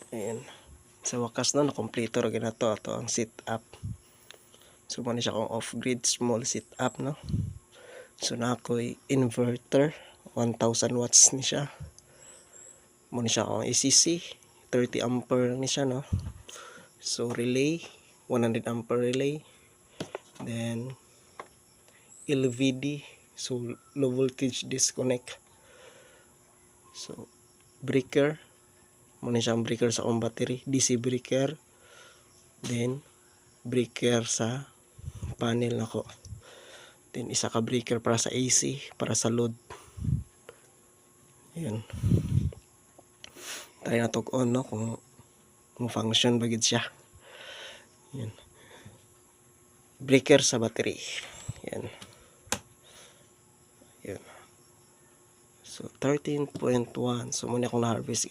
Ayan. Sa wakas na nakompleto ra gina to ato ang sit up. So mo ni siya kung off-grid small sit up, no. So na ako'y inverter 1000 watts ni siya. Mo ni siya kung ACC 30 ampere ni siya, no. So relay 100 ampere relay. Then LVD, so low voltage disconnect. So breaker, mo ni siyang breaker sa akong battery, DC breaker. Then breaker sa panel nako. Then isa ka breaker para sa AC, para sa load. Ayan. Try na tog on, no, kung function bagid siya. Ayan. Breaker sa battery. Ayan. Ayan. So 13.1. So muna akong na-harvest